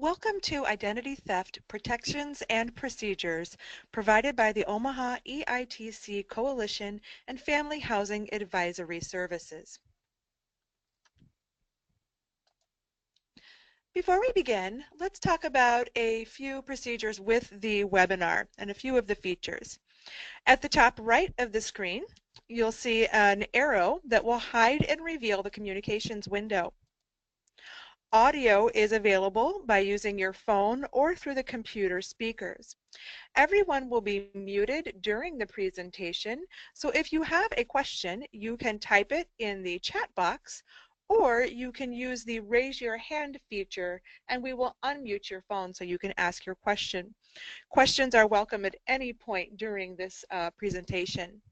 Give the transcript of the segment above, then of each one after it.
Welcome to Identity Theft Protections and Procedures provided by the Omaha EITC Coalition and Family Housing Advisory Services. Before we begin, let's talk about a few procedures with the webinar and a few of the features. At the top right of the screen, you'll see an arrow that will hide and reveal the communications window. Audio is available by using your phone or through the computer speakers. Everyone will be muted during the presentation, so if you have a question, you can type it in the chat box, or you can use the raise your hand feature and we will unmute your phone so you can ask your question. Questions are welcome at any point during this presentation.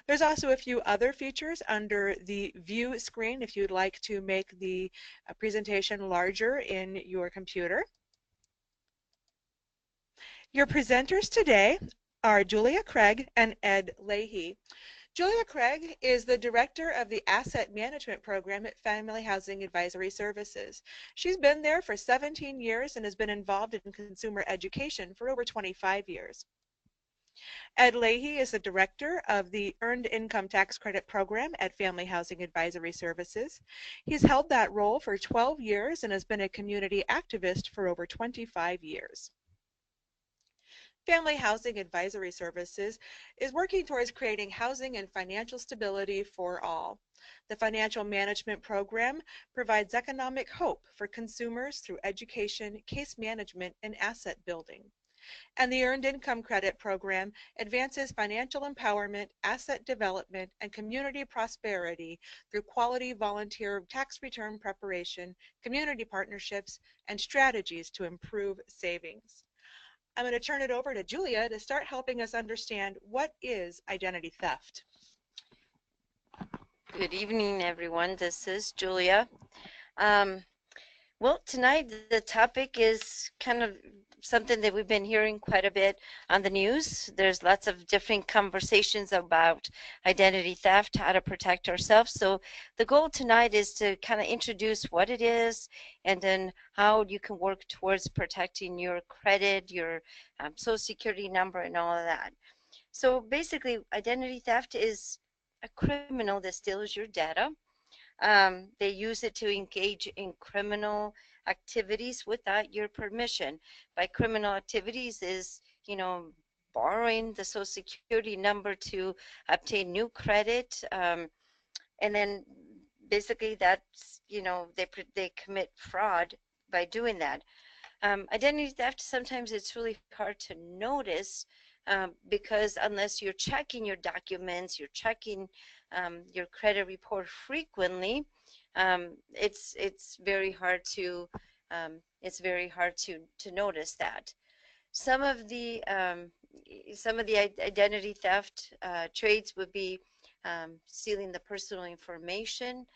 There's also a few other features under the view screen if you'd like to make the presentation larger in your computer. Your presenters today are Julia Craig and Ed Leahy. Julia Craig is the director of the Asset Management Program at Family Housing Advisory Services. She's been there for 17 years and has been involved in consumer education for over 25 years. Ed Leahy is the director of the Earned Income Tax Credit Program at Family Housing Advisory Services. He's held that role for 12 years and has been a community activist for over 25 years. Family Housing Advisory Services is working towards creating housing and financial stability for all. The Financial Management Program provides economic hope for consumers through education, case management, and asset building. And the Earned Income Credit Program advances financial empowerment, asset development, and community prosperity through quality volunteer tax return preparation, community partnerships, and strategies to improve savings. I'm going to turn it over to Julia to start helping us understand what is identity theft. Good evening, everyone. This is Julia. Well, tonight the topic is kind of something that we've been hearing quite a bit on the news. There's lots of different conversations about identity theft, how to protect ourselves. So the goal tonight is to kind of introduce what it is and then how you can work towards protecting your credit, your social security number, and all of that. So basically, identity theft is a criminal that steals your data. They use it to engage in criminal activities without your permission. By criminal activities is, borrowing the social security number to obtain new credit, and then basically that's, they commit fraud by doing that. Identity theft, sometimes it's really hard to notice because unless you're checking your documents, you're checking your credit report frequently, it's very hard to notice that. Some of the identity theft trades would be stealing the personal information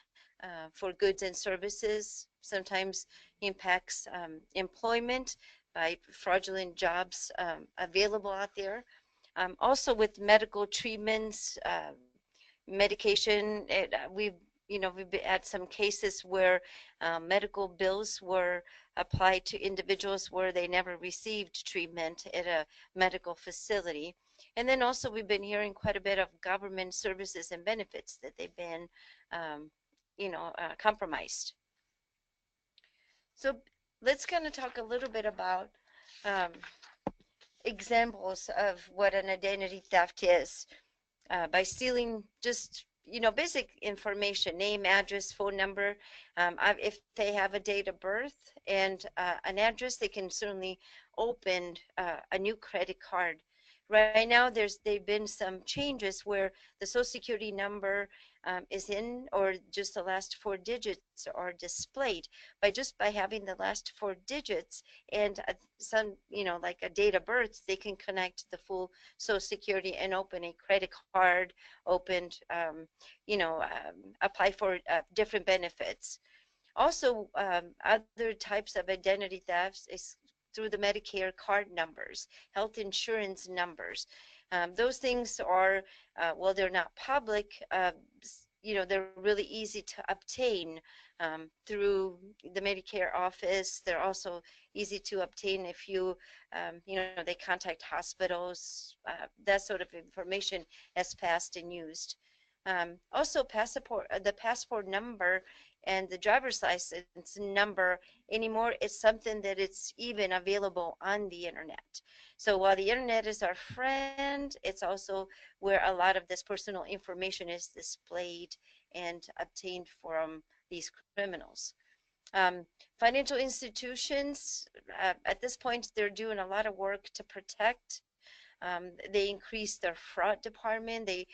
for goods and services. Sometimes impacts employment by fraudulent jobs available out there. Also with medical treatments, medication, we've had some cases where medical bills were applied to individuals where they never received treatment at a medical facility. And then also we've been hearing quite a bit of government services and benefits that they've been compromised. So let's kind of talk a little bit about examples of what an identity theft is. By stealing just basic information, name, address, phone number. If they have a date of birth and an address, they can certainly open a new credit card. Right now, they've been some changes where the social security number is in, or just the last 4 digits are displayed. By having the last 4 digits and some, like a date of birth, they can connect the full social security and open a credit card, apply for different benefits. Also, other types of identity thefts is through the Medicare card numbers, health insurance numbers. Those things are, they're not public. they're really easy to obtain through the Medicare office. They're also easy to obtain if they contact hospitals. That sort of information has passed and used. Also, the passport number and the driver's license number anymore is something that it's even available on the internet. So while the internet is our friend, it's also where a lot of this personal information is displayed and obtained from these criminals. Um, Financial institutions, at this point, they're doing a lot of work to protect. They increase their fraud department. They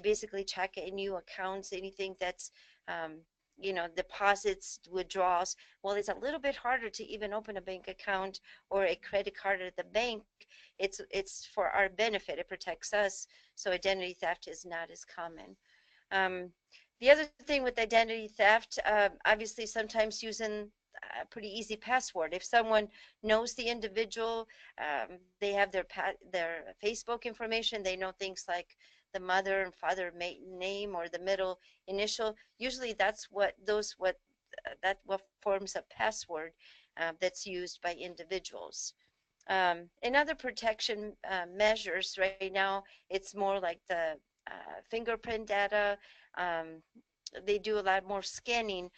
basically check new accounts, anything that's deposits, withdrawals. Well, it's a little bit harder to even open a bank account or a credit card at the bank. It's for our benefit. It protects us, so identity theft is not as common. Um, the other thing with identity theft, obviously, sometimes using a pretty easy password. If someone knows the individual, they have their Facebook information. They know things like the mother and father name or the middle initial. Usually, what forms a password that's used by individuals. In other protection measures right now, it's more like the fingerprint data. Um, they do a lot more scanning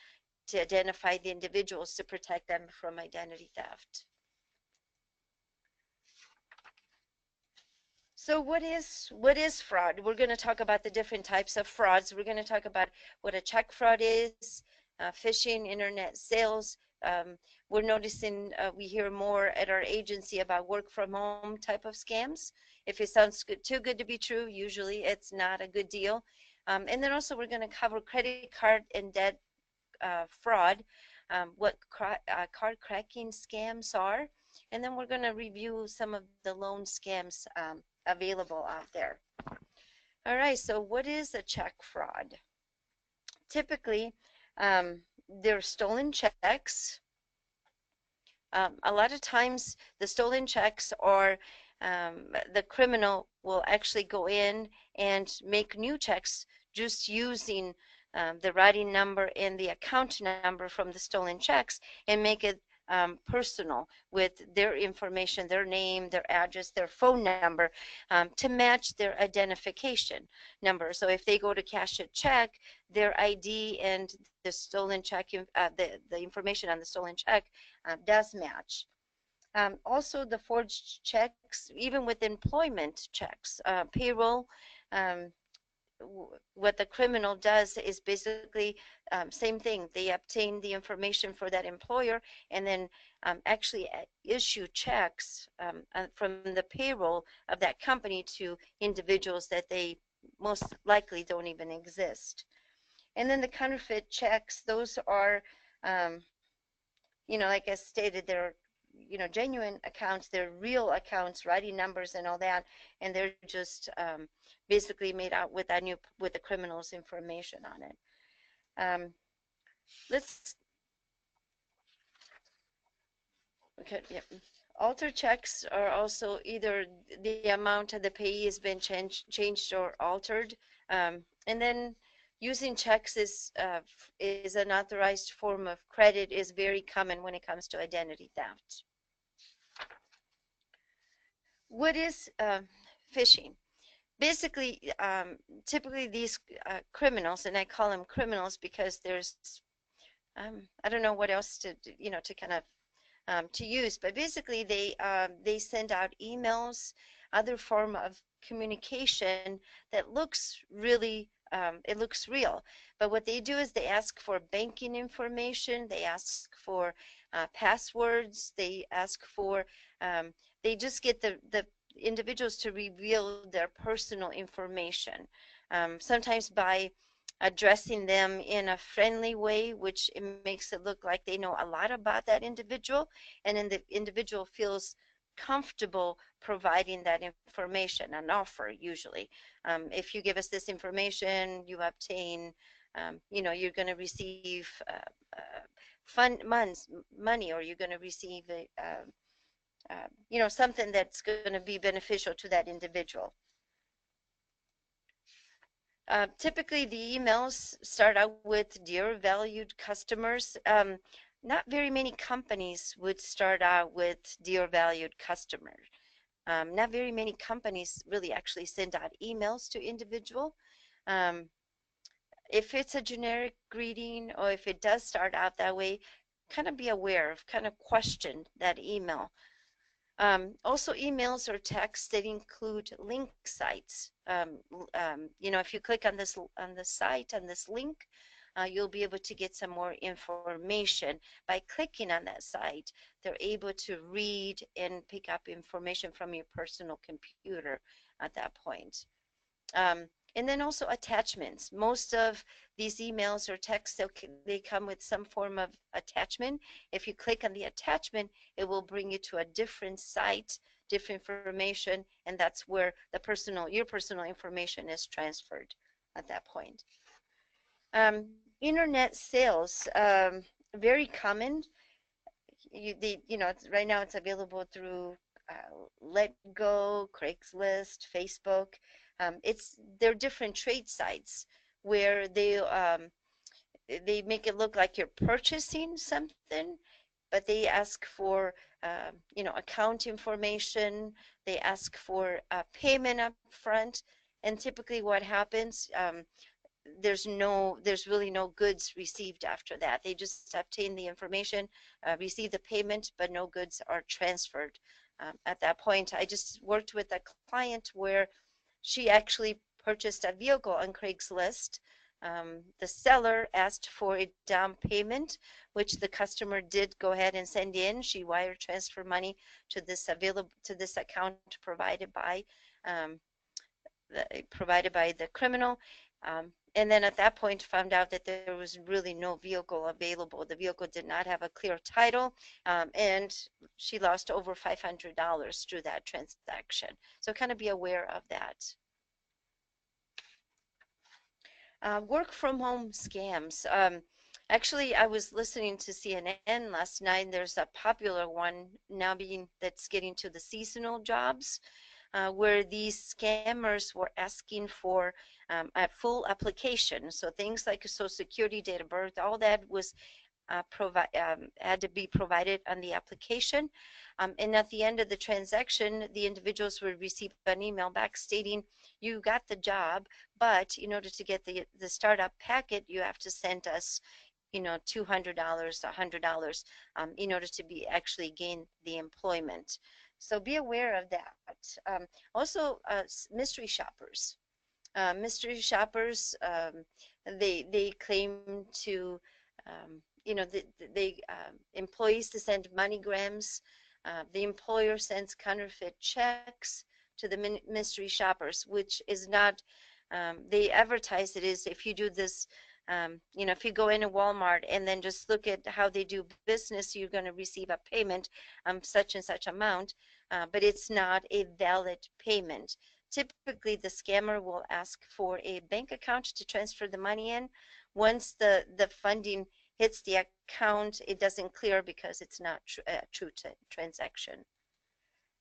to identify the individuals to protect them from identity theft. So what is fraud? We're going to talk about the different types of frauds. We're going to talk about what a check fraud is, phishing, internet sales. Um, we're noticing we hear more at our agency about work from home type of scams. If it sounds too good to be true, usually it's not a good deal. And then also we're going to cover credit card and debt fraud, what card cracking scams are, and then we're going to review some of the loan scams available out there. All right, so what is a check fraud? Typically, they're stolen checks. A lot of times, the stolen checks or the criminal will actually go in and make new checks just using the writing number and the account number from the stolen checks and make it personal with their information, their name, their address, their phone number to match their identification number. So if they go to cash a check, their ID and the stolen check, the information on the stolen check does match. Also, the forged checks, even with employment checks, payroll, um, what the criminal does is basically same thing. They obtain the information for that employer and then actually issue checks from the payroll of that company to individuals that they most likely don't even exist. And then the counterfeit checks, those are like I stated, they're genuine accounts, they're real accounts, writing numbers and all that, and they're just basically made out with the criminal's information on it. Um, let's okay, yeah. Alter checks are also either the amount of the payee has been changed or altered, and then using checks is an authorized form of credit is very common when it comes to identity theft. What is phishing? Basically, typically these criminals, and I call them criminals because I don't know what else to kind of to use, but basically they send out emails, other form of communication that looks really it looks real. But what they do is they ask for banking information, they ask for passwords, they ask for they just get the individuals to reveal their personal information, sometimes by addressing them in a friendly way, which it makes it look like they know a lot about that individual, and then the individual feels comfortable providing that information, an offer usually. If you give us this information, you obtain, you're going to receive money, or you're going to receive something that's going to be beneficial to that individual. Typically, the emails start out with "Dear valued customers." Not very many companies would start out with "Dear valued customer." Not very many companies really actually send out emails to individual. Um, if it's a generic greeting or if it does start out that way, kind of be aware of, kind of question that email. Also, emails or texts that include link sites. If you click on this site on this link, you'll be able to get some more information. By clicking on that site, they're able to read and pick up information from your personal computer at that point. And then also attachments. Most of these emails or texts, they come with some form of attachment. If you click on the attachment, it will bring you to a different site, different information, and that's where your personal information is transferred at that point. Internet sales, very common. Right now it's available through Let Go, Craigslist, Facebook. They're different trade sites where they make it look like you're purchasing something, but they ask for account information. They ask for payment up front, and typically what happens, there's really no goods received after that. They just obtain the information, receive the payment, but no goods are transferred. At that point, I just worked with a client where she actually purchased a vehicle on Craigslist. The seller asked for a down payment, which the customer did go ahead and send in. She wire transfer money to this account um, provided by the criminal. And then at that point found out that there was really no vehicle available. The vehicle did not have a clear title, and she lost over $500 through that transaction. So kind of be aware of that. Work from home scams. Actually, I was listening to CNN last night. And there's a popular one now being that's getting to the seasonal jobs, where these scammers were asking for a full application. So things like social security, date of birth, all that was had to be provided on the application. And at the end of the transaction, the individuals would receive an email back stating, you got the job, but in order to get the startup packet, you have to send us $200, $100, in order to be actually gain the employment. So be aware of that. Also, mystery shoppers. Mystery shoppers, they claim to, employees to send moneygrams. The employer sends counterfeit checks to the mystery shoppers, which is not. They advertise it is if you do this. If you go into Walmart and then just look at how they do business, you're going to receive a payment, such and such amount, but it's not a valid payment. Typically, the scammer will ask for a bank account to transfer the money in. Once the funding hits the account, it doesn't clear because it's not a true transaction.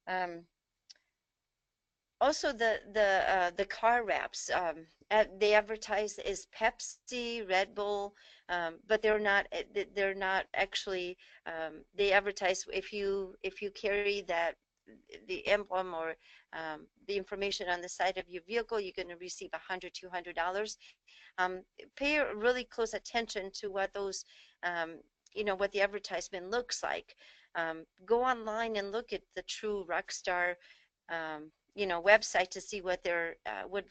Um, Also, the car wraps, they advertise as Pepsi, Red Bull, but they're not actually. They advertise if you carry that the emblem or the information on the side of your vehicle, you're going to receive $100, $200. Pay really close attention to what those, what the advertisement looks like. Go online and look at the true Rockstar, website to see what their what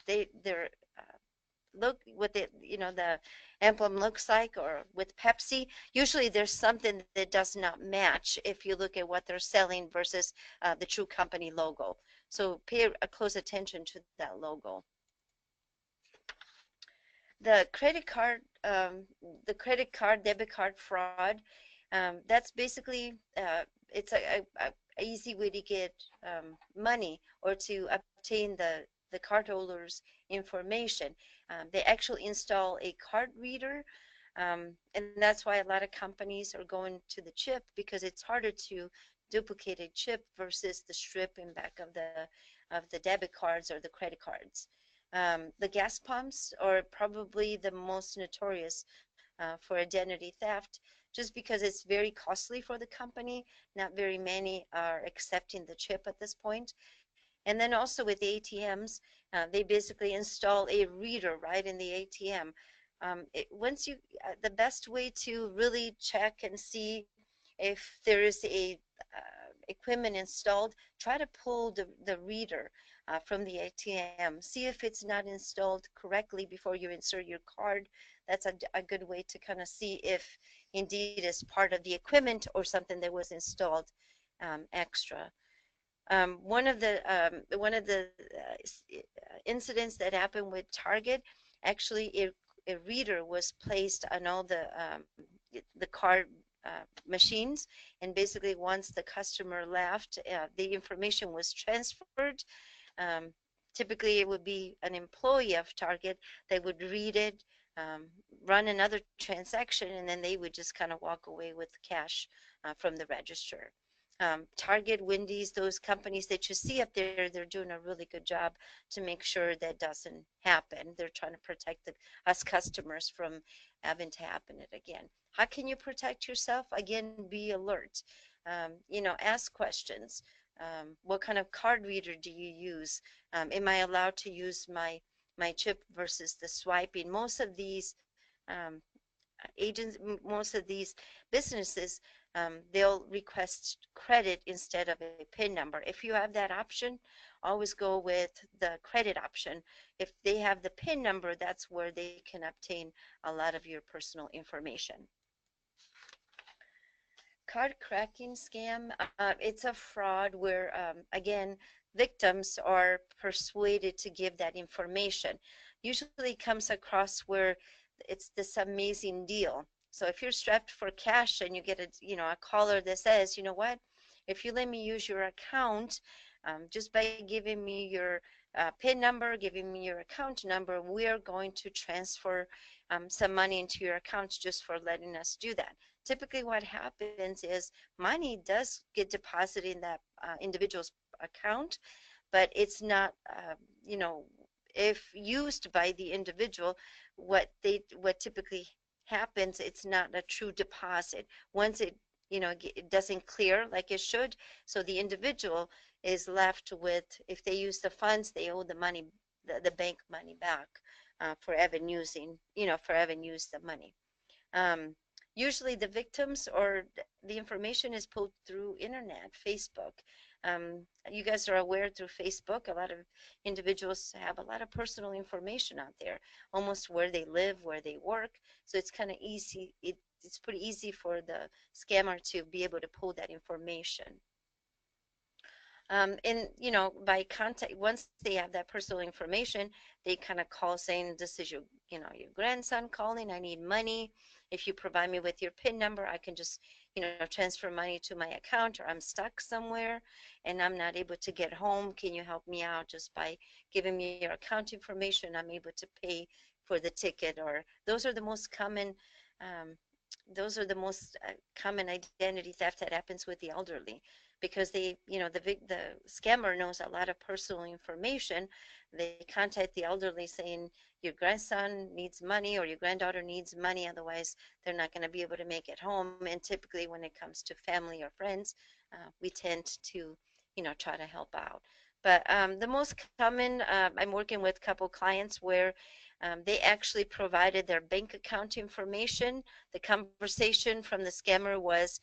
the emblem looks like. Or with Pepsi, usually there's something that does not match if you look at what they're selling versus the true company logo. So pay a close attention to that logo. The credit card, debit card fraud, that's basically it's a easy way to get money or to obtain the cardholder's information. They actually install a card reader, and that's why a lot of companies are going to the chip, because it's harder to duplicate a chip versus the strip and back of the debit cards or the credit cards. The gas pumps are probably the most notorious for identity theft, just because it's very costly for the company. Not very many are accepting the chip at this point. And then also with the ATMs, they basically install a reader right in the ATM. Once you, the best way to really check and see if there is a equipment installed, try to pull the reader from the ATM. See if it's not installed correctly before you insert your card. That's a good way to kind of see if indeed is part of the equipment or something that was installed extra. One of the incidents that happened with Target, actually a reader was placed on all the card machines, and basically once the customer left, the information was transferred. um, Typically, it would be an employee of Target that would read it, um, run another transaction, and then they would just kind of walk away with cash from the register. Target, Wendy's, those companies that you see up there, they're doing a really good job to make sure that doesn't happen. They're trying to protect us customers from having to happen it again. How can you protect yourself? Again, be alert. Ask questions. What kind of card reader do you use? Am I allowed to use my chip versus the swiping? Most of these most of these businesses, they'll request credit instead of a PIN number. If you have that option, always go with the credit option. If they have the PIN number, that's where they can obtain a lot of your personal information. Card cracking scam, it's a fraud where, again, victims are persuaded to give that information. Usually comes across where it's this amazing deal. So if you're strapped for cash and you get a caller that says, you know what, if you let me use your account, just by giving me your PIN number, giving me your account number, we are going to transfer some money into your account just for letting us do that. Typically what happens is money does get deposited in that individual's account, but it's not, if used by the individual, what typically happens, it's not a true deposit. Once it doesn't clear like it should, so the individual is left with, if they use the funds, they owe the money, the bank money back for having used the money. um, Usually the victims or the information is pulled through internet, Facebook. You guys are aware through Facebook, a lot of individuals have a lot of personal information out there, almost where they live, where they work. So it's kind of easy. It's pretty easy for the scammer to be able to pull that information. And by contact, once they have that personal information, they kind of call saying, this is your grandson calling, I need money. If you provide me with your PIN number, I can just transfer money to my account, or I'm stuck somewhere and I'm not able to get home. Can you help me out just by giving me your account information? I'm able to pay for the ticket. Or um, those are the most common identity theft that happens with the elderly, because the scammer knows a lot of personal information. They contact the elderly saying your grandson needs money or your granddaughter needs money, otherwise they're not going to be able to make it home. And typically when it comes to family or friends, we tend to try to help out. But the most common, I'm working with a couple clients where they actually provided their bank account information. The conversation from the scammer was,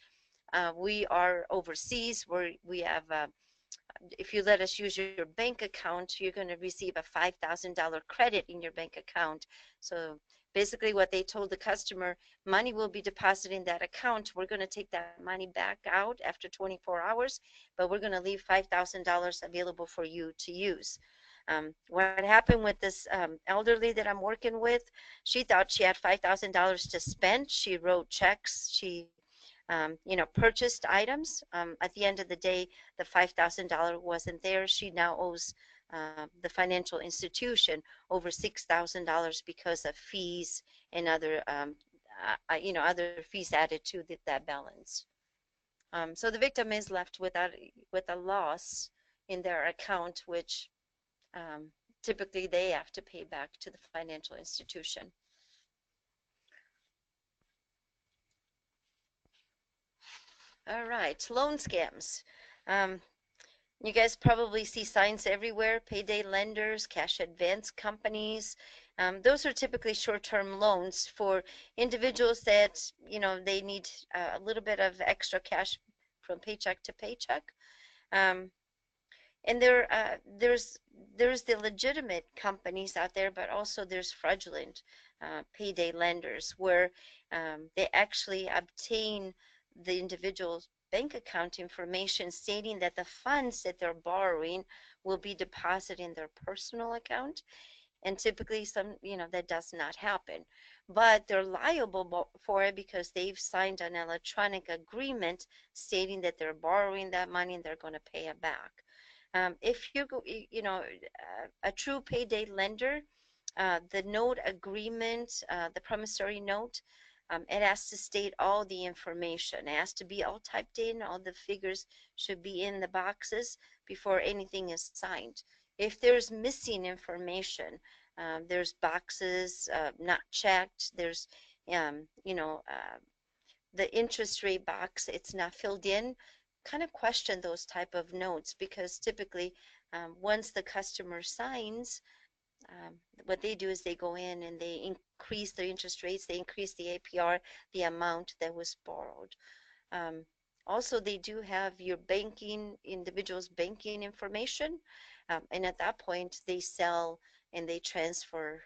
we are overseas, we have, if you let us use your bank account, you're going to receive a $5,000 credit in your bank account. So basically what they told the customer, money will be deposited in that account. We're going to take that money back out after 24 hours, but we're going to leave $5,000 available for you to use. What happened with this elderly that I'm working with, she thought she had $5,000 to spend. She wrote checks. She purchased items. At the end of the day, the $5,000 wasn't there. She now owes the financial institution over $6,000 because of fees and other fees added to that balance. So the victim is left with a loss in their account, which um, typically they have to pay back to the financial institution. All right, loan scams. Um, you guys probably see signs everywhere: payday lenders, cash advance companies. Those are typically short-term loans for individuals that, they need a little bit of extra cash from paycheck to paycheck. Um, and there's the legitimate companies out there, but also there's fraudulent payday lenders where they actually obtain the individual's bank account information stating that the funds that they're borrowing will be deposited in their personal account, and typically that does not happen, but they're liable for it because they've signed an electronic agreement stating that they're borrowing that money and they're going to pay it back. If you go, a true payday lender, the note agreement, the promissory note, it has to state all the information. It has to be all typed in. All the figures should be in the boxes before anything is signed. If there's missing information, there's boxes not checked. There's, the interest rate box, it's not filled in. Kind of question those type of notes, because typically once the customer signs, um, what they do is they go in and they increase the interest rates, they increase the APR, the amount that was borrowed. Um, Also, they do have your individual's banking information, and at that point they sell and they transfer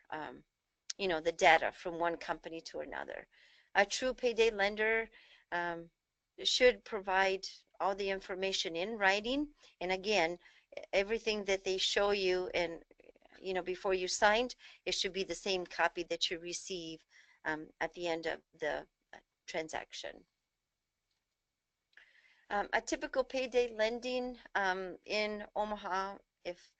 the data from one company to another. A true payday lender um, should provide all the information in writing. And again, everything that they show you and before you signed, it should be the same copy that you receive at the end of the transaction. A typical payday lending in Omaha, if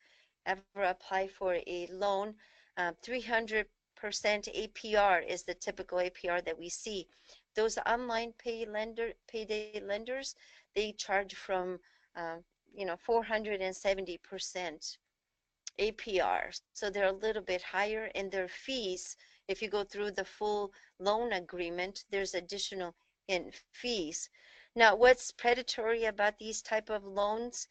ever apply for a loan, 300% APR is the typical APR that we see. Those online payday lenders, they charge from 470% APR. So they're a little bit higher, and their fees, if you go through the full loan agreement, there's additional in fees. Now, what's predatory about these type of loans?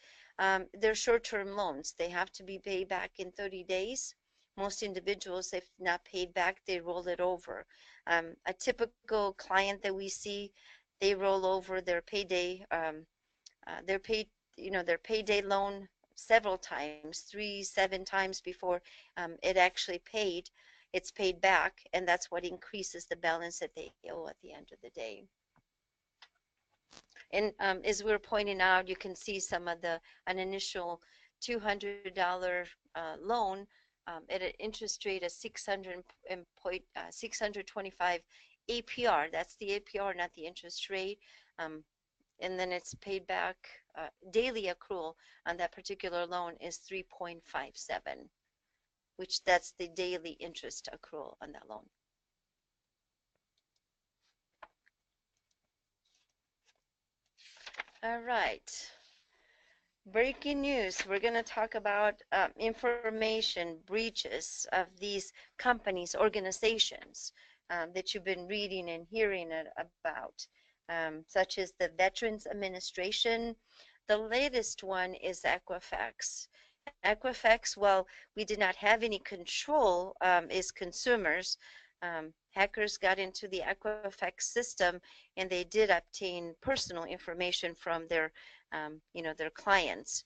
They're short-term loans. They have to be paid back in 30 days. Most individuals, if not paid back, they roll it over. A typical client that we see, they roll over their paid, their payday loan several times, 3, 7 times before it actually paid. It's paid back, and that's what increases the balance that they owe at the end of the day. And as we were pointing out, you can see some of an initial $200 loan at an interest rate of 625 APR. That's the APR, not the interest rate. And then it's paid back. Daily accrual on that particular loan is 3.57, which that's the daily interest accrual on that loan. All right. Breaking news. We're going to talk about information breaches of these companies, organizations that you've been reading and hearing about, such as the Veterans Administration. The latest one is Equifax. Equifax, well, we did not have any control as consumers. Hackers got into the Equifax system, and they did obtain personal information from their clients.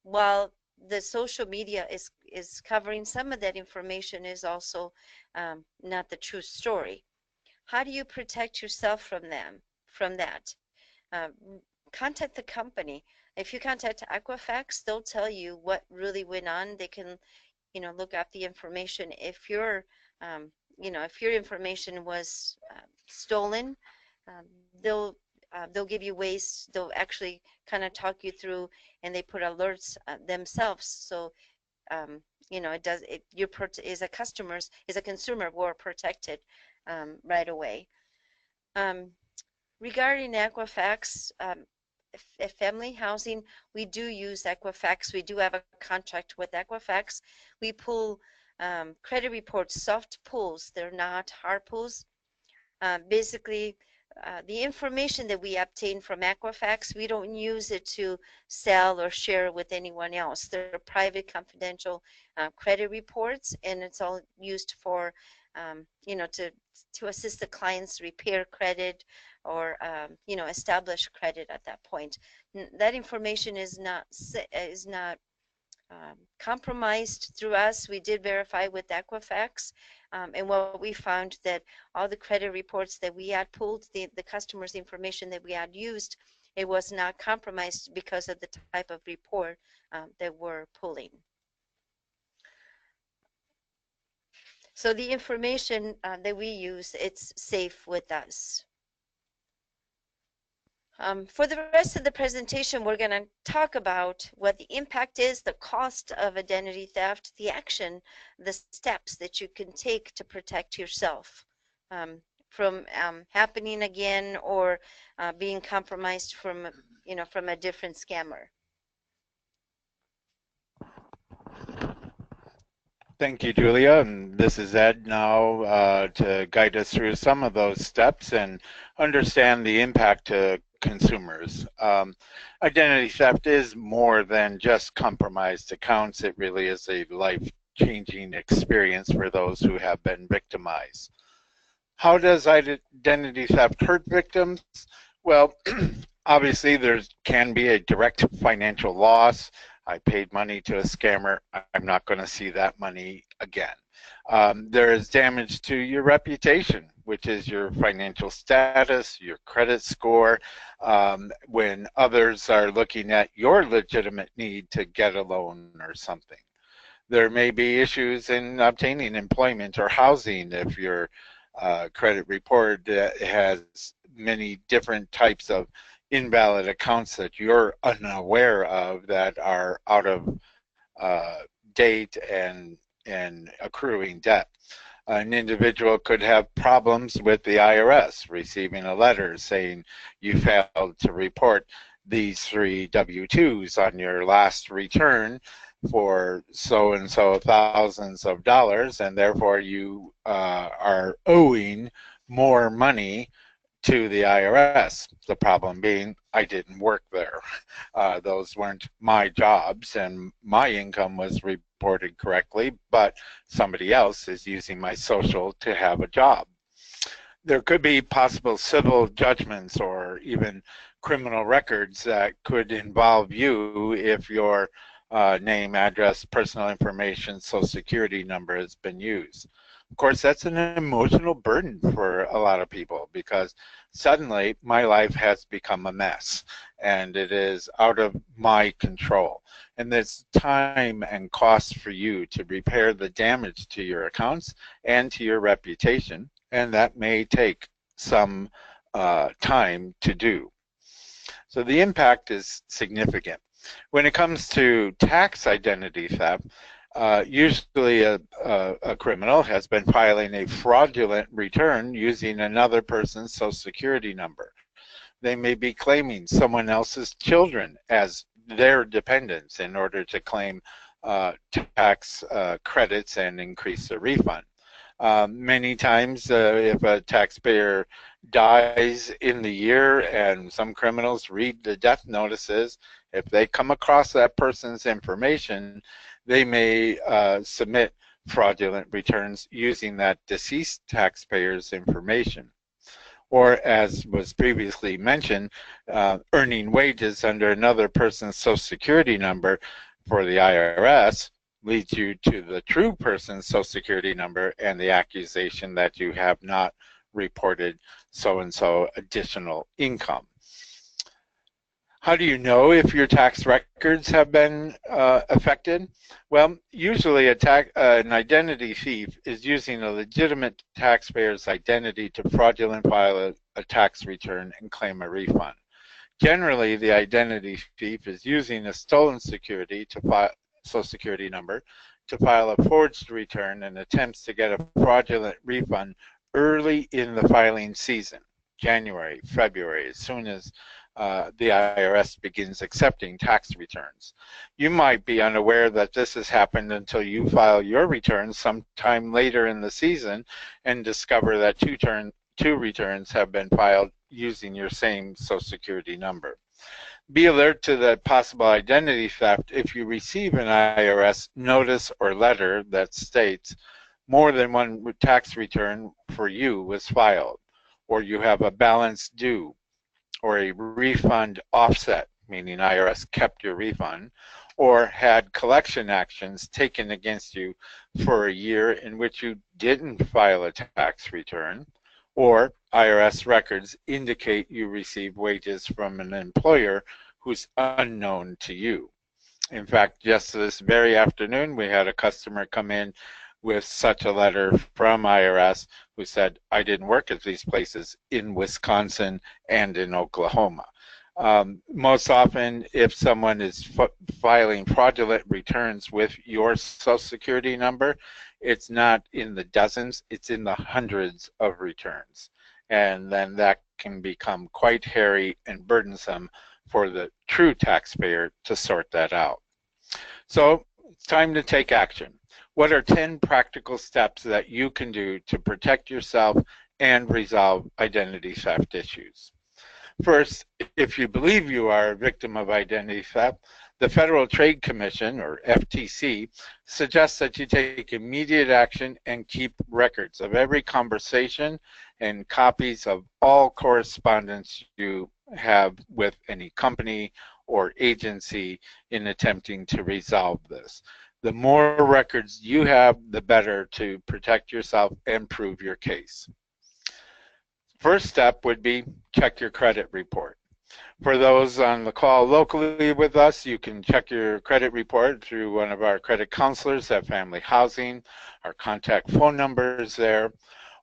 While the social media is covering some of that information, is also not the true story. How do you protect yourself from that? Uh, Contact the company. If you contact Equifax, they'll tell you what really went on. They can, look up the information. Um, if your information was stolen, um, they'll they'll give you ways. They'll actually kind of talk you through, and they put alerts themselves. So it does. You're as a consumer, we're protected right away. Um, Regarding Equifax, at family housing, we do use Equifax. We do have a contract with Equifax. We pull credit reports, soft pulls. They're not hard pulls. Basically, the information that we obtain from Equifax, we don't use it to sell or share with anyone else. They're private, confidential credit reports, and it's all used for, to assist the clients repair credit or, establish credit at that point. That information is not compromised through us. We did verify with Equifax, and what we found that all the credit reports that we had pulled, the customer's information that we had used, it was not compromised because of the type of report that we're pulling. So the information that we use, it's safe with us. For the rest of the presentation, we're going to talk about what the impact is, the cost of identity theft, the action, the steps that you can take to protect yourself from happening again or being compromised from a different scammer. Thank you, Julia. And this is Ed now to guide us through some of those steps and understand the impact to consumers. Identity theft is more than just compromised accounts. It really is a life-changing experience for those who have been victimized. How does identity theft hurt victims? Well, obviously there can be a direct financial loss. I paid money to a scammer. I'm not going to see that money again. There is damage to your reputation, which is your financial status, your credit score, when others are looking at your legitimate need to get a loan or something. There may be issues in obtaining employment or housing if your credit report has many different types of invalid accounts that you're unaware of that are out of date and accruing debt. An individual could have problems with the IRS receiving a letter saying you failed to report these 3 W-2s on your last return for so-and-so thousands of dollars, and therefore you are owing more money to the IRS. The problem being I didn't work there. Those weren't my jobs and my income was reported correctly, but somebody else is using my social to have a job. There could be possible civil judgments or even criminal records that could involve you if your name, address, personal information, social security number has been used. Of course, that's an emotional burden for a lot of people because suddenly my life has become a mess and it is out of my control. And there's time and cost for you to repair the damage to your accounts and to your reputation, and that may take some time to do. So the impact is significant. When it comes to tax identity theft, usually a criminal has been filing a fraudulent return using another person's social security number. They may be claiming someone else's children as their dependents in order to claim tax credits and increase the refund. Many times if a taxpayer dies in the year and some criminals read the death notices, if they come across that person's information, they may submit fraudulent returns using that deceased taxpayer's information. Or, as was previously mentioned, earning wages under another person's social security number for the IRS leads you to the true person's social security number and the accusation that you have not reported so-and-so additional income. How do you know if your tax records have been affected? Well, usually an identity thief is using a legitimate taxpayer's identity to fraudulently file a tax return and claim a refund. Generally, the identity thief is using a stolen security to file social security number to file a forged return and attempts to get a fraudulent refund early in the filing season, January, February, as soon as the IRS begins accepting tax returns. You might be unaware that this has happened until you file your returns sometime later in the season and discover that two returns have been filed using your same Social Security number. Be alert to the possible identity theft if you receive an IRS notice or letter that states more than one tax return for you was filed, or you have a balance due, or a refund offset, meaning IRS kept your refund, or had collection actions taken against you for a year in which you didn't file a tax return, or IRS records indicate you received wages from an employer who's unknown to you. In fact, just this very afternoon, we had a customer come in with such a letter from IRS who said, I didn't work at these places in Wisconsin and in Oklahoma. Most often, if someone is filing fraudulent returns with your Social Security number, it's not in the dozens, it's in the hundreds of returns. And then that can become quite hairy and burdensome for the true taxpayer to sort that out. So it's time to take action. What are 10 practical steps that you can do to protect yourself and resolve identity theft issues? First, if you believe you are a victim of identity theft, the Federal Trade Commission, or FTC, suggests that you take immediate action and keep records of every conversation and copies of all correspondence you have with any company or agency in attempting to resolve this. The more records you have, the better to protect yourself and prove your case. First step would be check your credit report. For those on the call locally with us, you can check your credit report through one of our credit counselors at Family Housing. Our contact phone number is there.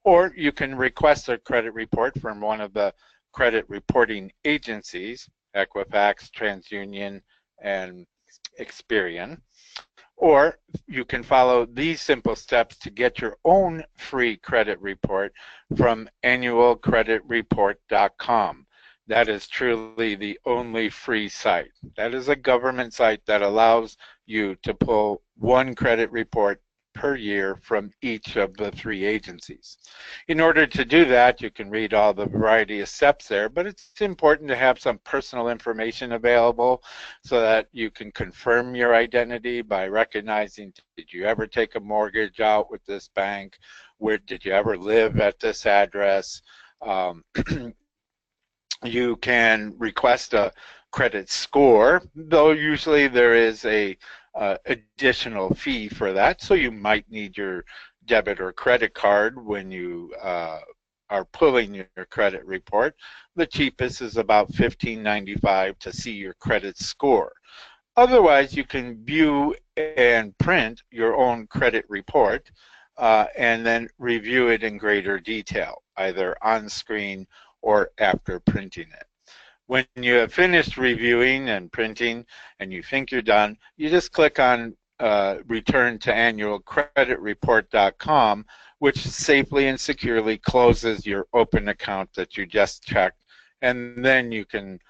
Or you can request a credit report from one of the credit reporting agencies, Equifax, TransUnion, and Experian. Or you can follow these simple steps to get your own free credit report from annualcreditreport.com. That is truly the only free site. That is a government site that allows you to pull one credit report per year from each of the three agencies. In order to do that, you can read all the variety of steps there, but it's important to have some personal information available so that you can confirm your identity by recognizing, did you ever take a mortgage out with this bank? Where did you ever live at this address? You can request a credit score, though usually there is a additional fee for that, so you might need your debit or credit card when you are pulling your credit report. The cheapest is about $15.95 to see your credit score. Otherwise, you can view and print your own credit report and then review it in greater detail, either on screen or after printing it. When you have finished reviewing and printing and you think you're done, you just click on return to annualcreditreport.com, which safely and securely closes your open account that you just checked, and then you can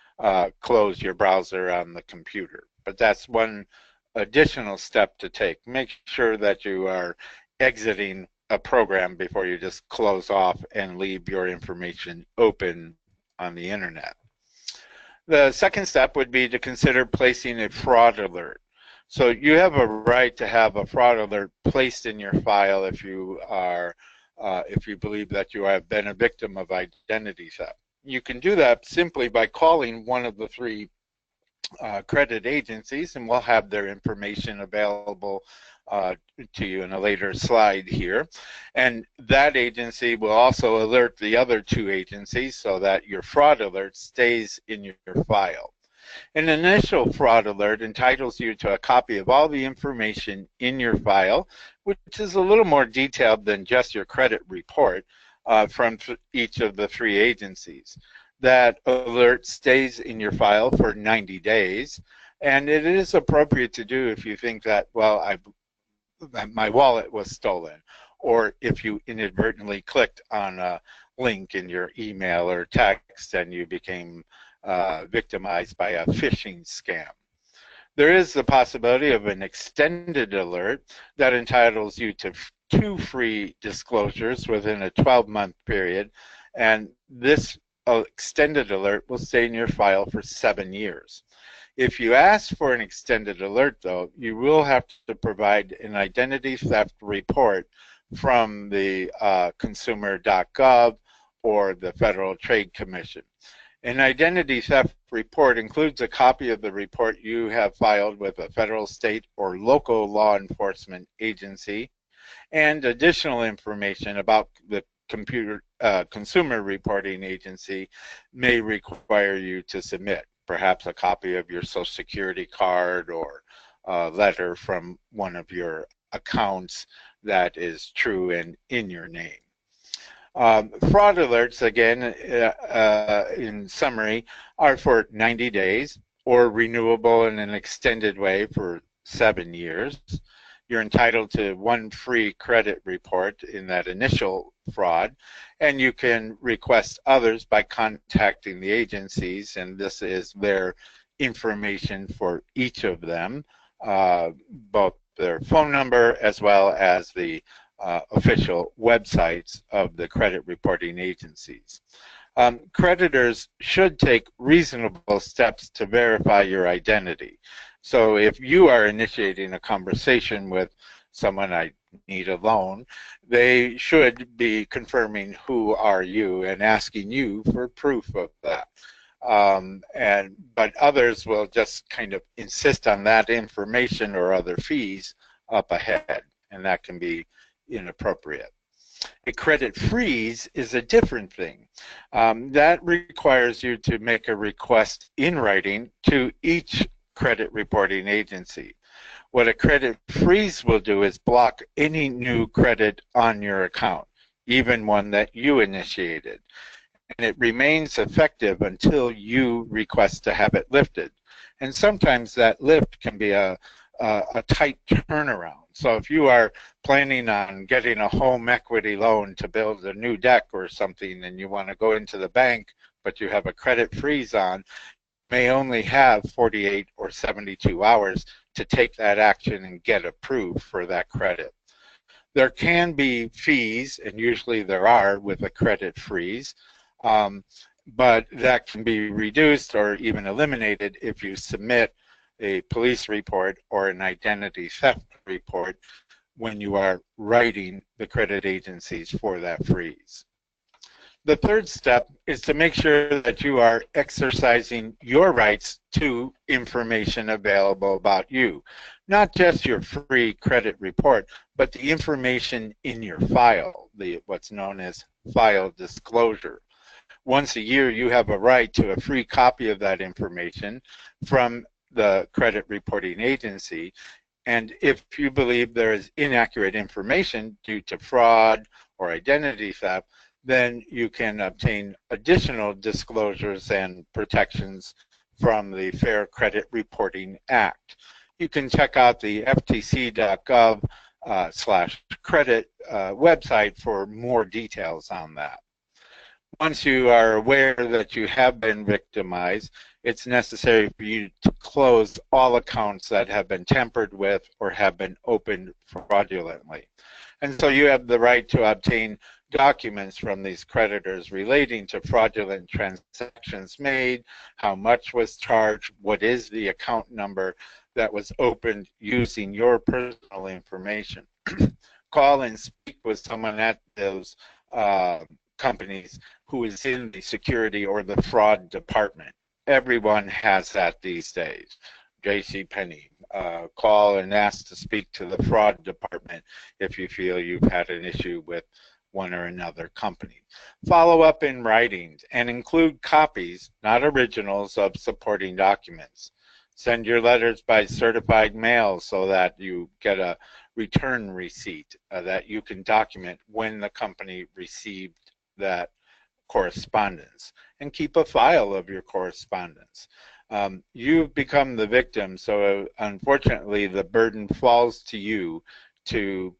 close your browser on the computer. But that's one additional step to take. Make sure that you are exiting a program before you just close off and leave your information open on the internet. The second step would be to consider placing a fraud alert. So you have a right to have a fraud alert placed in your file if you believe that you have been a victim of identity theft. You can do that simply by calling one of the three credit agencies, and we'll have their information available to you in a later slide here. And that agency will also alert the other two agencies so that your fraud alert stays in your file. An initial fraud alert entitles you to a copy of all the information in your file, which is a little more detailed than just your credit report from each of the three agencies. That alert stays in your file for 90 days, and it is appropriate to do if you think that, well, my wallet was stolen, or if you inadvertently clicked on a link in your email or text and you became victimized by a phishing scam. There is the possibility of an extended alert that entitles you to 2 free disclosures within a 12-month period, and this extended alert will stay in your file for 7 years. If you ask for an extended alert, though, you will have to provide an identity theft report from the consumer.gov or the Federal Trade Commission. An identity theft report includes a copy of the report you have filed with a federal, state, or local law enforcement agency, and additional information about the consumer reporting agency may require you to submit, perhaps a copy of your Social Security card or a letter from one of your accounts that is true and in your name. Fraud alerts, again, in summary, are for 90 days or renewable in an extended way for 7 years. You're entitled to 1 free credit report in that initial fraud, and you can request others by contacting the agencies, and this is their information for each of them, both their phone number as well as the official websites of the credit reporting agencies. Creditors should take reasonable steps to verify your identity. So if you are initiating a conversation with someone, I need a loan, they should be confirming who are you and asking you for proof of that. But others will just kind of insist on that information or other fees up ahead, and that can be inappropriate. A credit freeze is a different thing. That requires you to make a request in writing to each credit reporting agency. What a credit freeze will do is block any new credit on your account, even one that you initiated. And it remains effective until you request to have it lifted. And sometimes that lift can be a tight turnaround. So if you are planning on getting a home equity loan to build a new deck or something and you want to go into the bank but you have a credit freeze on, you may only have 48 or 72 hours to take that action and get approved for that credit. There can be fees, and usually there are with a credit freeze, but that can be reduced or even eliminated if you submit a police report or an identity theft report when you are writing the credit agencies for that freeze. The third step is to make sure that you are exercising your rights to information available about you. Not just your free credit report, but the information in your file, what's known as file disclosure. Once a year, you have a right to a free copy of that information from the credit reporting agency, and if you believe there is inaccurate information due to fraud or identity theft, then you can obtain additional disclosures and protections from the Fair Credit Reporting Act. You can check out the ftc.gov/credit website for more details on that. Once you are aware that you have been victimized, it's necessary for you to close all accounts that have been tampered with or have been opened fraudulently. And so you have the right to obtain documents from these creditors relating to fraudulent transactions made, how much was charged, what is the account number that was opened using your personal information. Call and speak with someone at those companies who is in the security or the fraud department. Everyone has that these days. JCPenney, call and ask to speak to the fraud department if you feel you've had an issue with one or another company. Follow up in writing and include copies, not originals, of supporting documents. Send your letters by certified mail so that you get a return receipt that you can document when the company received that correspondence, and keep a file of your correspondence. You've become the victim, so unfortunately the burden falls to you to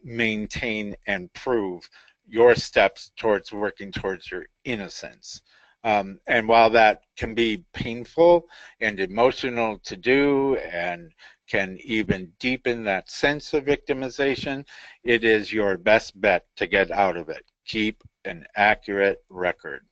maintain and prove your steps towards working towards your innocence. And while that can be painful and emotional to do and can even deepen that sense of victimization, it is your best bet to get out of it. Keep an accurate record.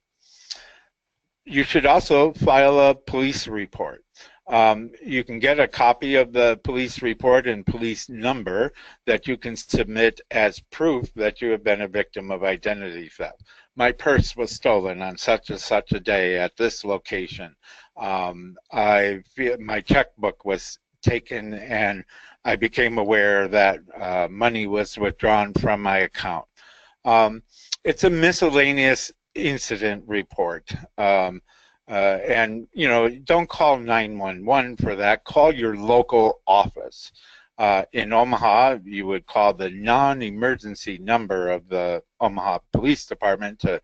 You should also file a police report. You can get a copy of the police report and police number that you can submit as proof that you have been a victim of identity theft. My purse was stolen on such and such a day at this location. My checkbook was taken and I became aware that money was withdrawn from my account. It's a miscellaneous incident report. And, you know, don't call 911 for that. Call your local office. In Omaha, you would call the non-emergency number of the Omaha Police Department to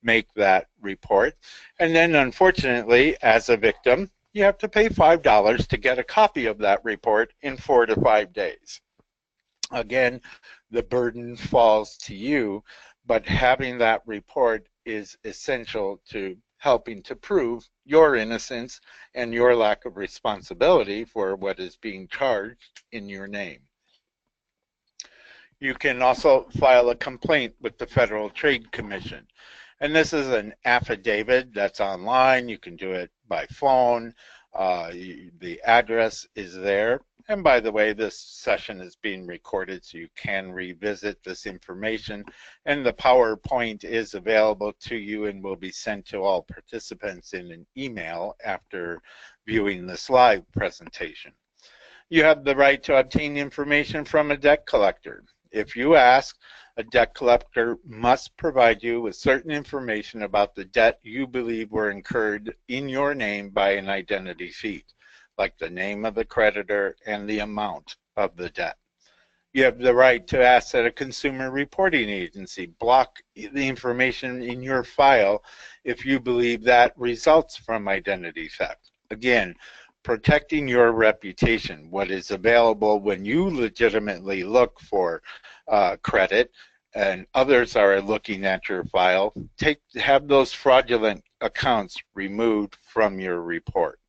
make that report. And then, unfortunately, as a victim, you have to pay $5 to get a copy of that report in 4 to 5 days. Again, the burden falls to you, but having that report is essential to helping to prove your innocence and your lack of responsibility for what is being charged in your name. You can also file a complaint with the Federal Trade Commission. And this is an affidavit that's online. You can do it by phone. The address is there. And by the way, this session is being recorded, so you can revisit this information. And the PowerPoint is available to you and will be sent to all participants in an email after viewing this live presentation. You have the right to obtain information from a debt collector. If you ask, a debt collector must provide you with certain information about the debt you believe were incurred in your name by an identity thief, like the name of the creditor and the amount of the debt. You have the right to ask that a consumer reporting agency block the information in your file if you believe that results from identity theft. Again, protecting your reputation, what is available when you legitimately look for credit and others are looking at your file, have those fraudulent accounts removed from your report.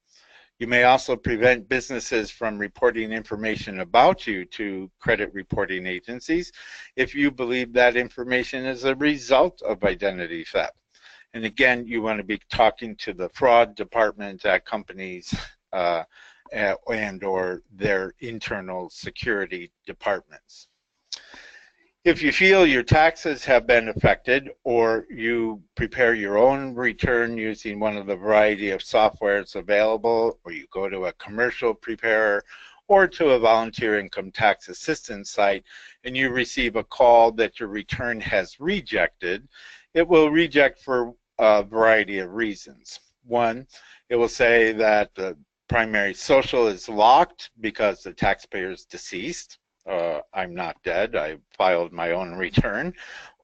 You may also prevent businesses from reporting information about you to credit reporting agencies if you believe that information is a result of identity theft. And again, you want to be talking to the fraud department at companies and or their internal security departments. If you feel your taxes have been affected or you prepare your own return using one of the variety of softwares available, or you go to a commercial preparer or to a volunteer income tax assistance site and you receive a call that your return has rejected, it will reject for a variety of reasons. One, it will say that the primary social is locked because the taxpayer is deceased. I'm not dead, I filed my own return,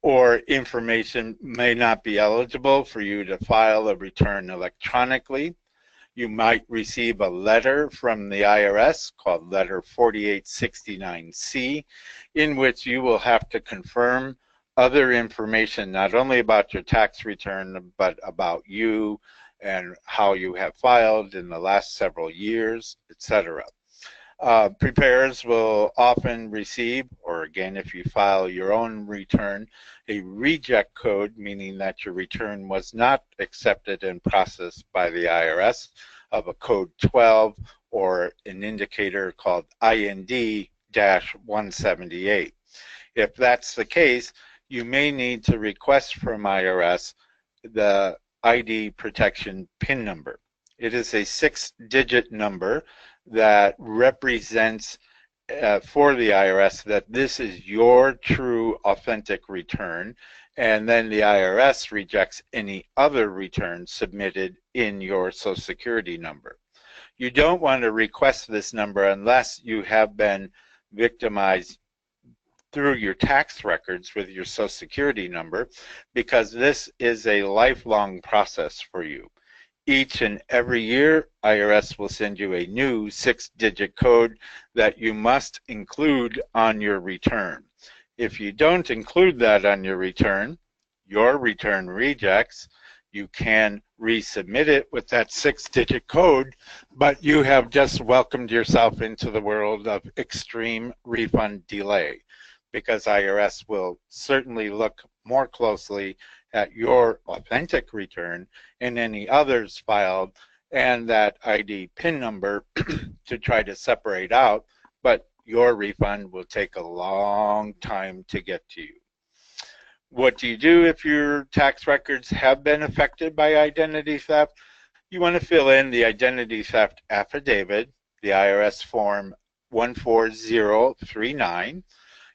or information may not be eligible for you to file a return electronically. You might receive a letter from the IRS called Letter 4869C, in which you will have to confirm other information, not only about your tax return, but about you and how you have filed in the last several years, etc. Preparers will often receive, or again, if you file your own return, a reject code, meaning that your return was not accepted and processed by the IRS, of a code 12 or an indicator called IND-178. If that's the case, you may need to request from IRS the ID protection PIN number. It is a 6-digit number that represents for the IRS that this is your true authentic return, and then the IRS rejects any other return submitted in your Social Security number. You don't want to request this number unless you have been victimized through your tax records with your Social Security number, because this is a lifelong process for you. Each and every year, IRS will send you a new 6-digit code that you must include on your return. If you don't include that on your return rejects, You can resubmit it with that 6-digit code, but you have just welcomed yourself into the world of extreme refund delay, because IRS will certainly look more closely at your authentic return and any others filed and that ID PIN number to try to separate out, but your refund will take a long time to get to you. What do you do if your tax records have been affected by identity theft? You want to fill in the identity theft affidavit, the IRS form 14039.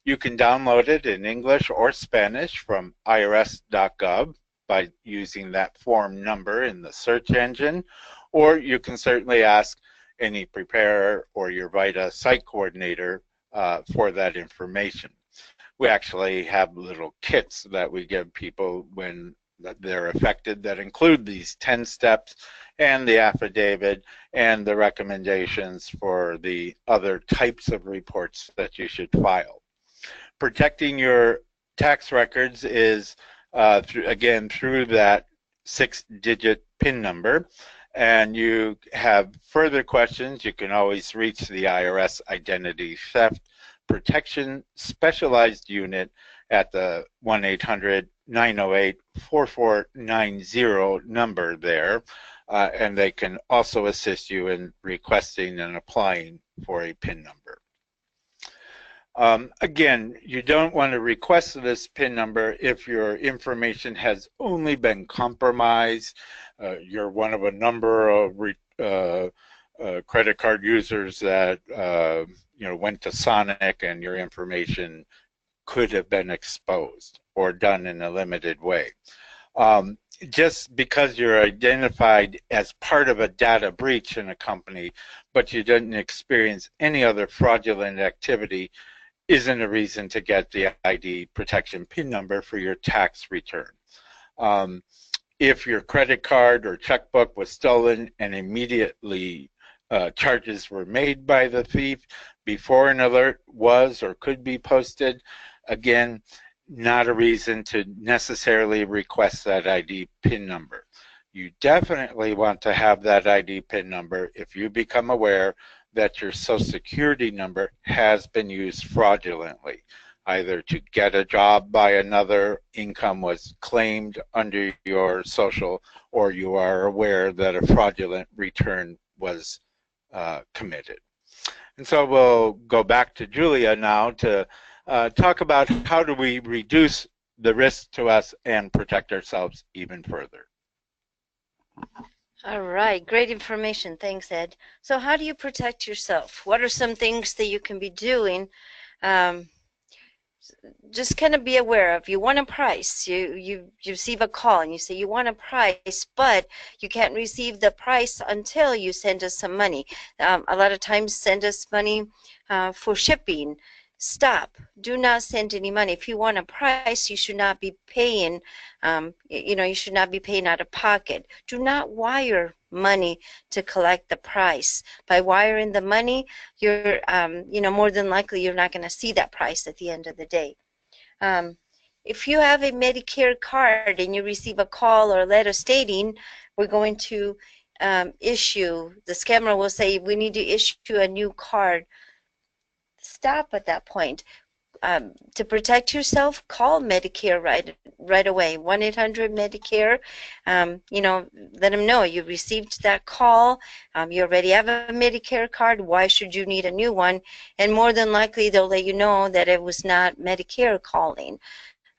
You can download it in English or Spanish from irs.gov by using that form number in the search engine, or you can certainly ask any preparer or your VITA site coordinator for that information. We actually have little kits that we give people when they're affected that include these 10 steps and the affidavit and the recommendations for the other types of reports that you should file. Protecting your tax records is, through that 6-digit PIN number. And you have further questions, you can always reach the IRS Identity Theft Protection Specialized Unit at the 1-800-908-4490 number there, and they can also assist you in requesting and applying for a PIN number. Again, you don't want to request this PIN number if your information has only been compromised. You're one of a number of credit card users that went to Sonic and your information could have been exposed or done in a limited way. Just because you're identified as part of a data breach in a company, but you didn't experience any other fraudulent activity, isn't a reason to get the ID protection PIN number for your tax return. If your credit card or checkbook was stolen and immediately charges were made by the thief before an alert was or could be posted, again, not a reason to necessarily request that ID PIN number. You definitely want to have that ID PIN number if you become aware that your Social Security number has been used fraudulently, either to get a job by another, income was claimed under your social, or you are aware that a fraudulent return was committed. And so we'll go back to Julia now to talk about how do we reduce the risk to us and protect ourselves even further. All right, great information. Thanks, Ed. So how do you protect yourself? What are some things that you can be doing? Just kind of be aware of. You want a price. You receive a call and you say you want a price, but you can't receive the price until you send us some money. A lot of times send us money for shipping. Stop. Do not send any money. If you want a price, you should not be paying, you should not be paying out of pocket. Do not wire money to collect the price. By wiring the money, you're, more than likely you're not going to see that price at the end of the day. If you have a Medicare card and you receive a call or a letter stating we're going to issue, the scammer will say we need to issue a new card. Stop at that point. To protect yourself, call Medicare right away. 1-800-Medicare. Let them know you received that call. You already have a Medicare card. Why should you need a new one? And more than likely, they'll let you know that it was not Medicare calling.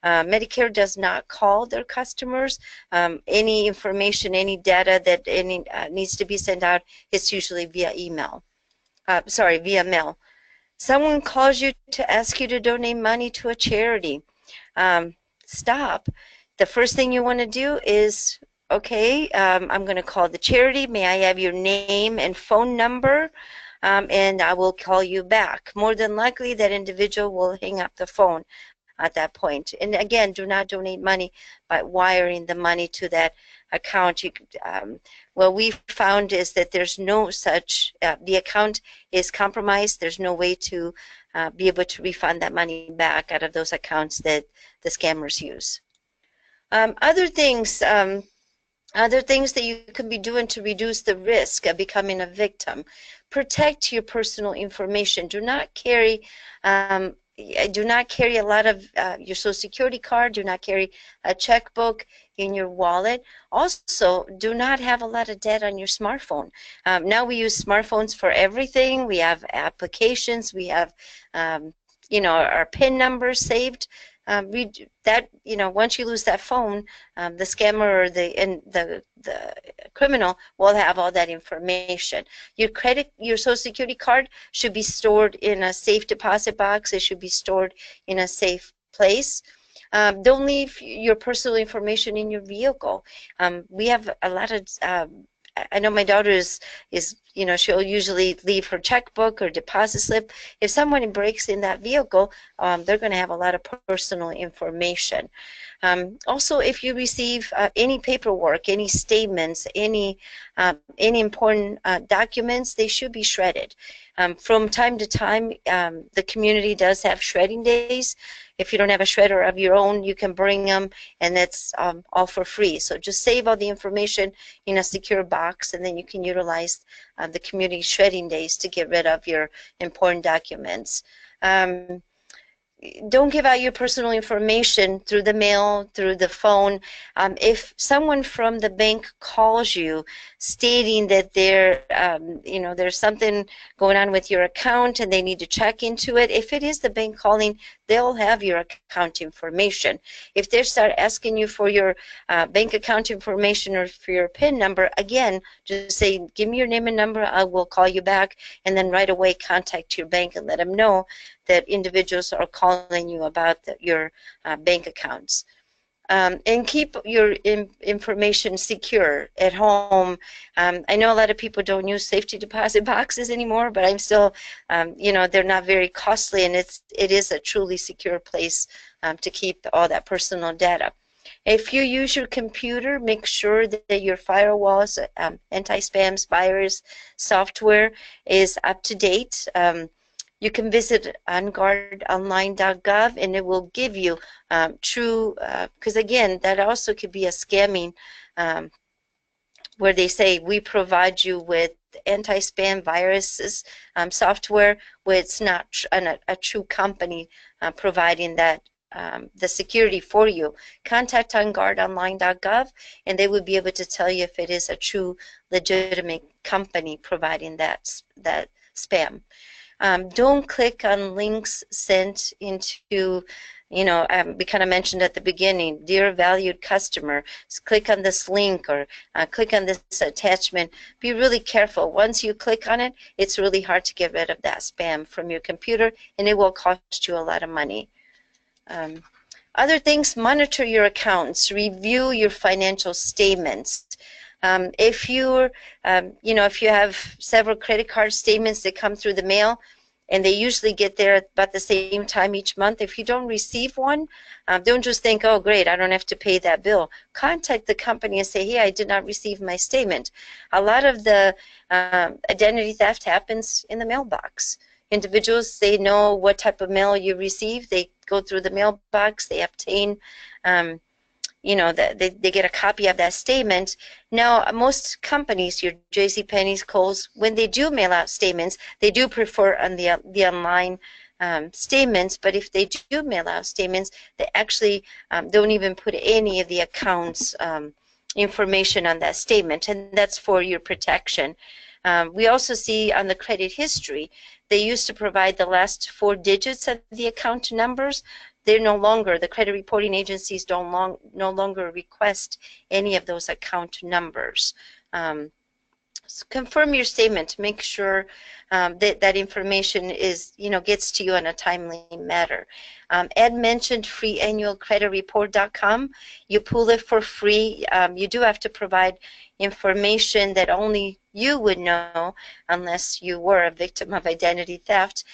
Medicare does not call their customers. Any information, any data that needs to be sent out, it's usually via email. Via mail. Someone calls you to ask you to donate money to a charity. Stop. The first thing you want to do is, okay, I'm going to call the charity. May I have your name and phone number? And I will call you back. More than likely, that individual will hang up the phone at that point. And again, do not donate money by wiring the money to that account. What we found is that there's no such, the account is compromised. There's no way to be able to refund that money back out of those accounts that the scammers use. Other things, Other things that you can be doing to reduce the risk of becoming a victim. Protect your personal information. Do not carry a lot of your social security card. Do not carry a checkbook in your wallet. Also, do not have a lot of debt on your smartphone. Now we use smartphones for everything. We have applications. We have, our PIN numbers saved. Once you lose that phone, the scammer or the criminal will have all that information. Your Social Security card should be stored in a safe deposit box. It should be stored in a safe place. Don't leave your personal information in your vehicle. We have a lot of I know my daughter is she'll usually leave her checkbook or deposit slip. If someone breaks in that vehicle, they're going to have a lot of personal information. Also, if you receive any paperwork, any statements, any important documents, they should be shredded. From time to time, the community does have shredding days. If you don't have a shredder of your own, you can bring them, and that's all for free. So just save all the information in a secure box, and then you can utilize the community shredding days to get rid of your important documents. Don't give out your personal information through the mail, through the phone. If someone from the bank calls you stating that there's something going on with your account and they need to check into it, if it is the bank calling, they'll have your account information. If they start asking you for your bank account information or for your PIN number, again, just say, give me your name and number, I will call you back, and then right away contact your bank and let them know that individuals are calling you about your bank accounts. And keep your information secure at home. I know a lot of people don't use safety deposit boxes anymore, but I'm still, they're not very costly, and it is a truly secure place to keep all that personal data. If you use your computer, make sure that your firewalls, anti-spam virus software is up to date. You can visit onguardonline.gov, and it will give you true, because again, that also could be a scamming where they say we provide you with anti-spam viruses software, where it's not a true company providing that the security for you. Contact onguardonline.gov, and they would be able to tell you if it is a true legitimate company providing that spam. Don't click on links sent into, we kind of mentioned at the beginning, dear valued customer, click on this link or click on this attachment. Be really careful. Once you click on it, it's really hard to get rid of that spam from your computer, and it will cost you a lot of money. Other things, monitor your accounts, review your financial statements. If you have several credit card statements that come through the mail, and they usually get there at about the same time each month, if you don't receive one, don't just think, oh, great, I don't have to pay that bill. Contact the company and say, hey, I did not receive my statement. A lot of the identity theft happens in the mailbox. Individuals, they know what type of mail you receive. They go through the mailbox. They obtain they get a copy of that statement. Now, most companies, your JCPenney's, Kohl's, when they do mail out statements, they do prefer on the online statements, but if they do mail out statements, they actually don't even put any of the accounts information on that statement, and that's for your protection. We also see on the credit history, they used to provide the last 4 digits of the account numbers. They're no longer, the credit reporting agencies no longer request any of those account numbers. So confirm your statement. Make sure that information is, gets to you in a timely manner. Ed mentioned freeannualcreditreport.com. You pull it for free. You do have to provide information that only you would know unless you were a victim of identity theft.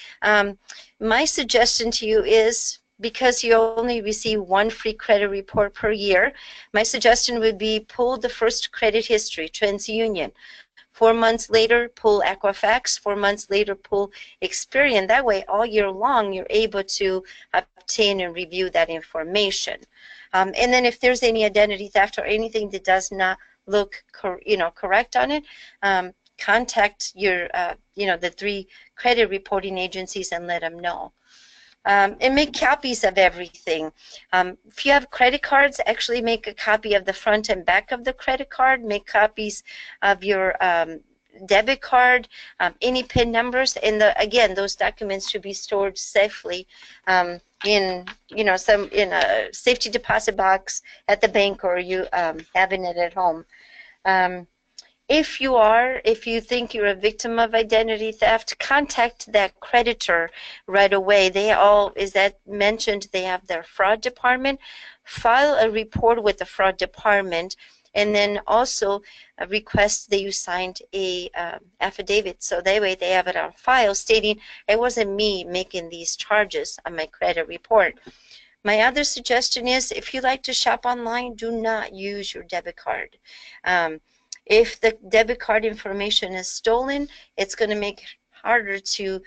My suggestion to you is, because you only receive 1 free credit report per year, my suggestion would be pull the first credit history, TransUnion. 4 months later, pull Equifax. 4 months later, pull Experian. That way, all year long, you're able to obtain and review that information. And then if there's any identity theft or anything that does not look correct on it, contact your the 3 credit reporting agencies and let them know. And make copies of everything. If you have credit cards, actually make a copy of the front and back of the credit card. Make copies of your debit card, any PIN numbers, and again, those documents should be stored safely in a safety deposit box at the bank, or you having it at home. If you think you're a victim of identity theft, contact that creditor right away. They all, as that mentioned, they have their fraud department. File a report with the fraud department, and then also request that you signed a affidavit, so that way they have it on file stating it wasn't me making these charges on my credit report. My other suggestion is, if you like to shop online, do not use your debit card. If the debit card information is stolen, it's going to make it harder to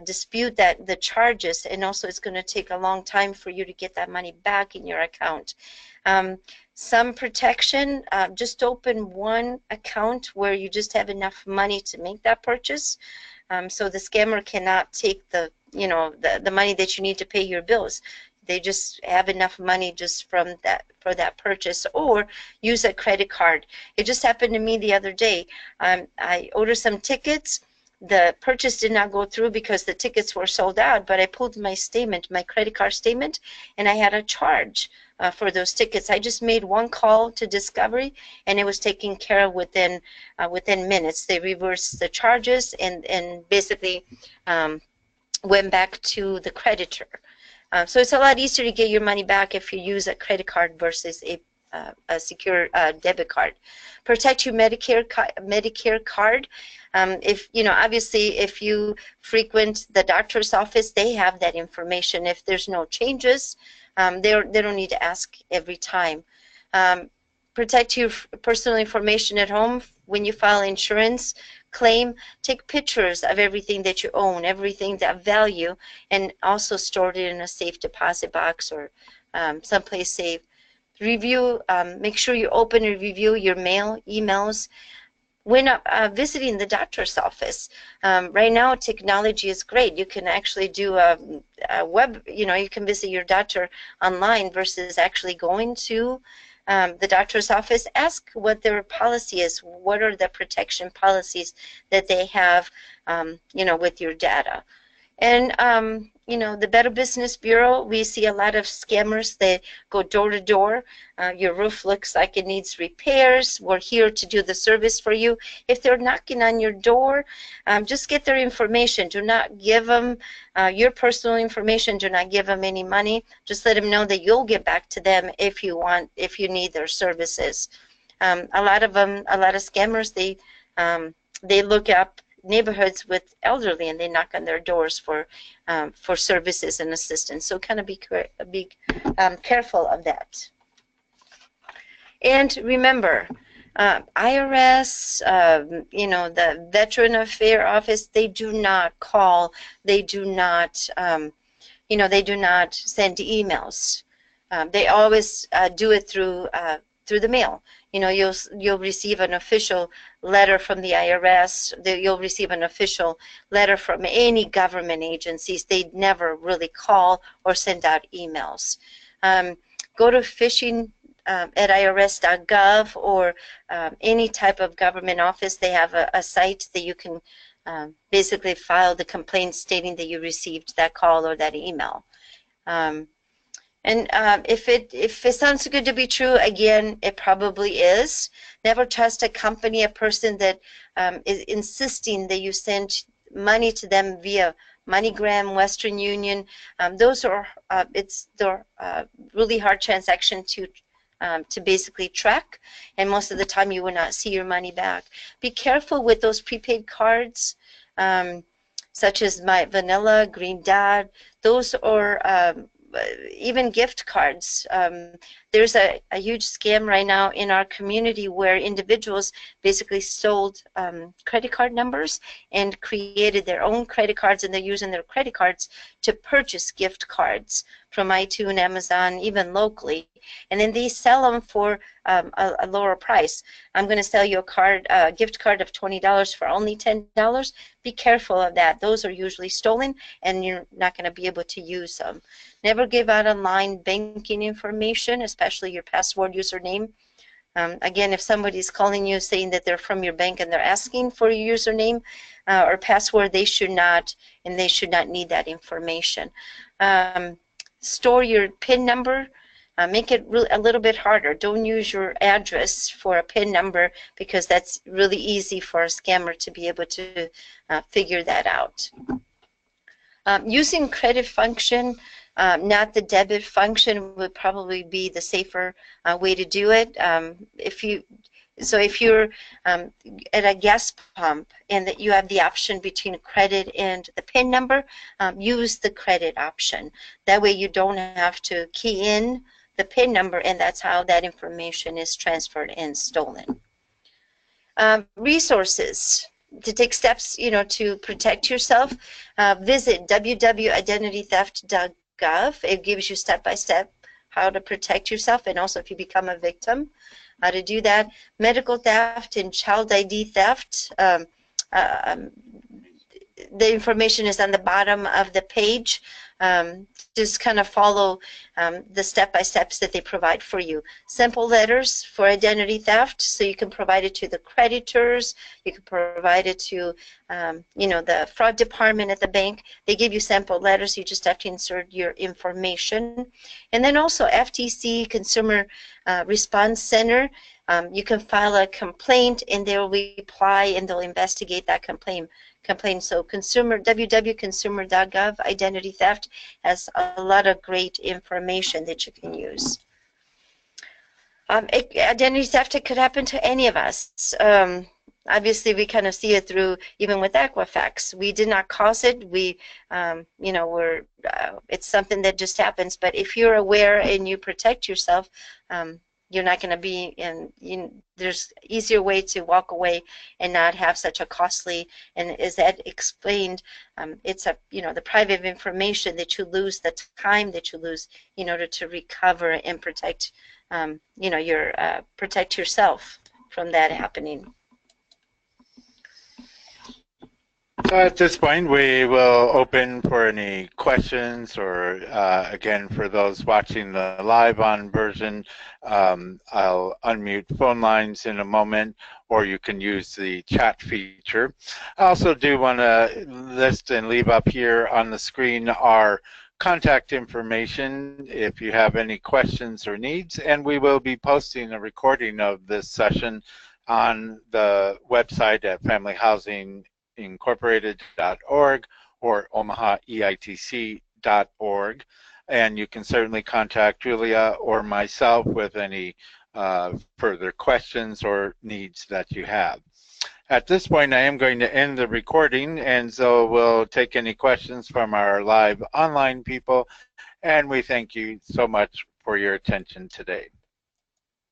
dispute the charges, and also it's going to take a long time for you to get that money back in your account. Some protection, just open one account where you just have enough money to make that purchase, so the scammer cannot take the money that you need to pay your bills. They just have enough money just for that purchase, or use a credit card. It just happened to me the other day. I ordered some tickets. The purchase did not go through because the tickets were sold out, but I pulled my statement, my credit card statement, and I had a charge for those tickets. I just made one call to Discovery, and it was taken care of within minutes. They reversed the charges and basically went back to the creditor. So it's a lot easier to get your money back if you use a credit card versus a secure debit card. Protect your Medicare card. Obviously, if you frequent the doctor's office, they have that information. If there's no changes, they don't need to ask every time. Protect your personal information at home. When you file insurance claim, take pictures of everything that you own, everything that value, and also store it in a safe deposit box or someplace safe. Review, make sure you open and review your mail, emails. When visiting the doctor's office, right now technology is great. You can actually do a web, you can visit your doctor online versus actually going to the doctor's office. Ask what their policy is. What are the protection policies that they have, with your data? And, the Better Business Bureau, we see a lot of scammers that go door to door. Your roof looks like it needs repairs. We're here to do the service for you. If they're knocking on your door, just get their information. Do not give them your personal information. Do not give them any money. Just let them know that you'll get back to them if you need their services. A lot of scammers, they look up neighborhoods with elderly and they knock on their doors for services and assistance. So kind of be careful of that. And remember, IRS, the Veteran Affairs Office, they do not call, they do not, they do not send emails. They always do it through the mail. You'll receive an official letter from the IRS. You'll receive an official letter from any government agencies. They never really call or send out emails. Go to phishing at irs.gov or any type of government office. They have a site that you can basically file the complaint stating that you received that call or that email. And if it sounds too good to be true, again, it probably is. Never trust a company, a person that is insisting that you send money to them via MoneyGram, Western Union. Those are really hard transaction to basically track, and most of the time you will not see your money back. Be careful with those prepaid cards, such as My Vanilla, Green Dot. Those are even gift cards. There's a huge scam right now in our community where individuals basically sold credit card numbers and created their own credit cards, and they're using their credit cards to purchase gift cards from iTunes, Amazon, even locally, and then they sell them for a lower price. I'm going to sell you a gift card of $20 for only $10. Be careful of that. Those are usually stolen, and you're not going to be able to use them. Never give out online banking information, especially your password username. Again, if somebody's calling you saying that they're from your bank and they're asking for your username or password, they should not, and they should not need that information. Store your PIN number. Make it a little bit harder. Don't use your address for a PIN number, because that's really easy for a scammer to be able to figure that out. Using credit function, not the debit function, would probably be the safer way to do it. If you're at a gas pump and that you have the option between credit and the PIN number, use the credit option. That way you don't have to key in the PIN number, and that's how that information is transferred and stolen. Resources to take steps, to protect yourself. Visit www.identitytheft.gov. It gives you step-by-step how to protect yourself, and also if you become a victim, how to do that. Medical theft and child ID theft. The information is on the bottom of the page. Just kind of follow the step-by-steps that they provide for you. Simple letters for identity theft, so you can provide it to the creditors, you can provide it to the fraud department at the bank. They give you sample letters, you just have to insert your information. And then also FTC Consumer Response Center, you can file a complaint and they will reply and they'll investigate that complaint. So www.consumer.gov, identity theft, has a lot of great information that you can use. Identity theft, it could happen to any of us. Obviously, we kind of see it through, even with Equifax. We did not cause it. It's something that just happens. But if you're aware and you protect yourself, you're not going to be there's easier way to walk away and not have such a costly, and as Ed explained, it's the private information that you lose, the time that you lose in order to recover and protect, protect yourself from that happening. So at this point, we will open for any questions, or again, for those watching the live on version, I'll unmute phone lines in a moment, or you can use the chat feature. I also do want to list and leave up here on the screen our contact information if you have any questions or needs, and we will be posting a recording of this session on the website at familyhousingincorporated.org or omahaeitc.org, and you can certainly contact Julia or myself with any further questions or needs that you have. At this point, I am going to end the recording, and so we'll take any questions from our live online people, and we thank you so much for your attention today.